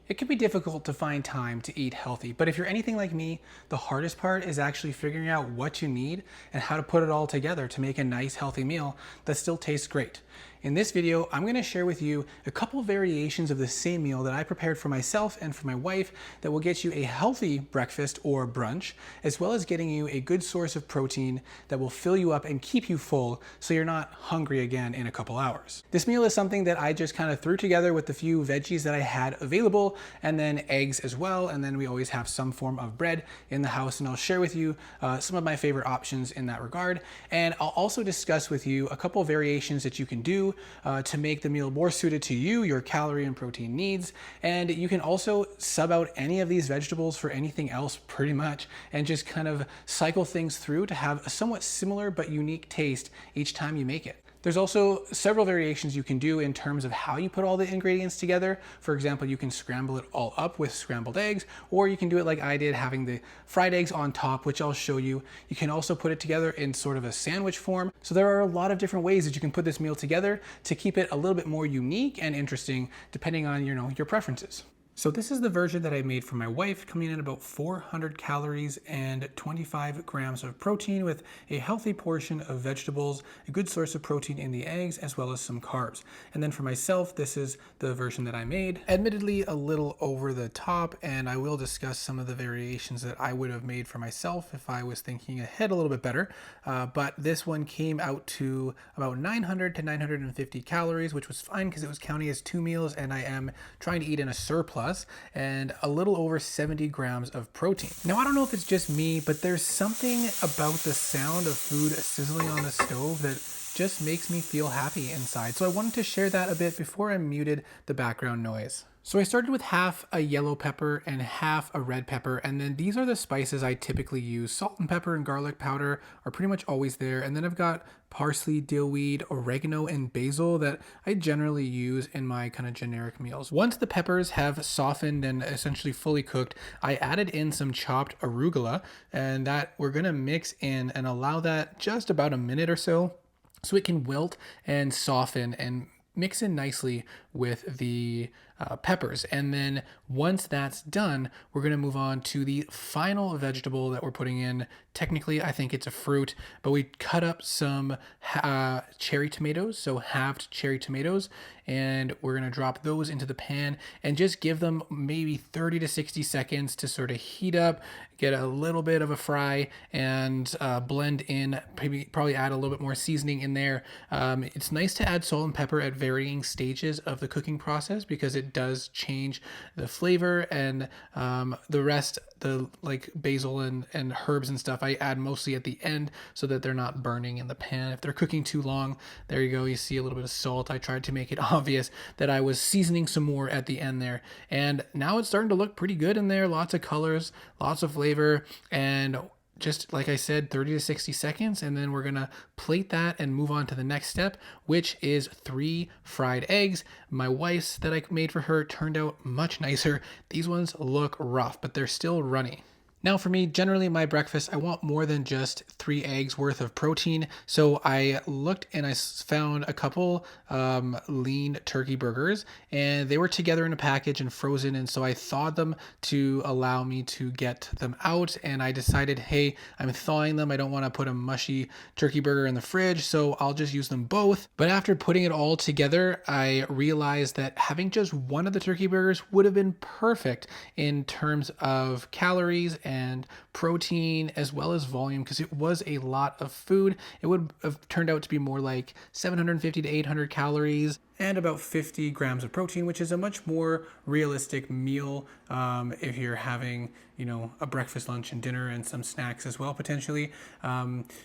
It can be difficult to find time to eat healthy, but if you're anything like me, the hardest part is actually figuring out what you need and how to put it all together to make a nice healthy meal that still tastes great. In this video, I'm going to share with you a couple variations of the same meal that I prepared for myself and for my wife that will get you a healthy breakfast or brunch, as well as getting you a good source of protein that will fill you up and keep you full so you're not hungry again in a couple hours. This meal is something that I just kind of threw together with the few veggies that I had available, and then eggs as well, and then we always have some form of bread in the house, and I'll share with you some of my favorite options in that regard, and I'll also discuss with you a couple variations that you can do to make the meal more suited to you, your calorie and protein needs. And you can also sub out any of these vegetables for anything else pretty much, and just kind of cycle things through to have a somewhat similar but unique taste each time you make it. There's also several variations you can do in terms of how you put all the ingredients together. For example, you can scramble it all up with scrambled eggs, or you can do it like I did, having the fried eggs on top, which I'll show you. You can also put it together in sort of a sandwich form. So there are a lot of different ways that you can put this meal together to keep it a little bit more unique and interesting, depending on, your preferences. So this is the version that I made for my wife, coming in at about 400 calories and 25 grams of protein, with a healthy portion of vegetables, a good source of protein in the eggs, as well as some carbs. And then for myself, this is the version that I made. Admittedly, a little over the top, and I will discuss some of the variations that I would have made for myself if I was thinking ahead a little bit better. But this one came out to about 900 to 950 calories, which was fine because it was counting as 2 meals, and I am trying to eat in a surplus, and a little over 70 grams of protein. Now, I don't know if it's just me, but there's something about the sound of food sizzling on the stove that just makes me feel happy inside. So I wanted to share that a bit before I muted the background noise. So I started with half a yellow pepper and half a red pepper, and then these are the spices I typically use. Salt and pepper and garlic powder are pretty much always there, and then I've got parsley, dillweed, oregano, and basil that I generally use in my kind of generic meals. Once the peppers have softened and essentially fully cooked, I added in some chopped arugula, and that we're gonna mix in and allow that just about a minute or so it can wilt and soften and mix in nicely with the peppers. And then once that's done, we're going to move on to the final vegetable that we're putting in. Technically, I think it's a fruit, but we cut up some cherry tomatoes, so halved cherry tomatoes, and we're going to drop those into the pan and just give them maybe 30 to 60 seconds to sort of heat up, get a little bit of a fry, and blend in, probably add a little bit more seasoning in there. It's nice to add salt and pepper at varying stages of the cooking process because it does change the flavor, and the rest, the like basil and herbs and stuff, I add mostly at the end so that they're not burning in the pan. If they're cooking too long, there you go, you see a little bit of salt. I tried to make it obvious that I was seasoning some more at the end there, and now it's starting to look pretty good in there. Lots of colors, lots of flavor, and just like I said, 30 to 60 seconds, and then we're gonna plate that and move on to the next step, which is 3 fried eggs. My wife's that I made for her turned out much nicer. These ones look rough, but they're still runny. Now for me, generally my breakfast, I want more than just 3 eggs worth of protein. So I looked and I found a couple lean turkey burgers, and they were together in a package and frozen. And so I thawed them to allow me to get them out. And I decided, hey, I'm thawing them. I don't want to put a mushy turkey burger in the fridge, so I'll just use them both. But after putting it all together, I realized that having just one of the turkey burgers would have been perfect in terms of calories and protein as well as volume, because it was a lot of food. It would have turned out to be more like 750 to 800 calories and about 50 grams of protein, which is a much more realistic meal if you're having, a breakfast, lunch, and dinner, and some snacks as well, potentially.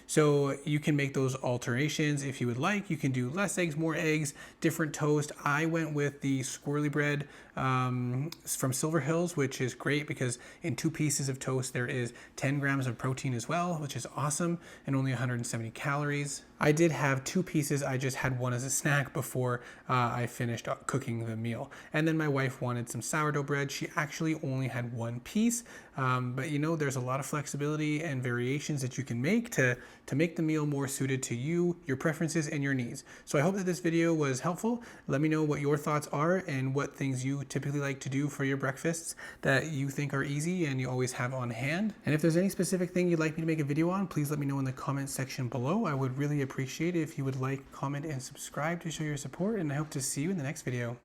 So you can make those alterations if you would like. You can do less eggs, more eggs, different toast. I went with the squirrely bread from Silver Hills, which is great because in 2 pieces of toast there is 10 grams of protein as well, which is awesome, and only 170 calories. I did have 2 pieces. I just had one as a snack before I finished cooking the meal. And then my wife wanted some sourdough bread. She actually only had one piece, but you know, there's a lot of flexibility and variations that you can make to make the meal more suited to you, your preferences, and your needs. So I hope that this video was helpful. Let me know what your thoughts are and what things you typically like to do for your breakfasts that you think are easy and you always have on hand. And if there's any specific thing you'd like me to make a video on, please let me know in the comment section below. I would really appreciate it if you would like, comment, and subscribe to show your support, and I hope to see you in the next video.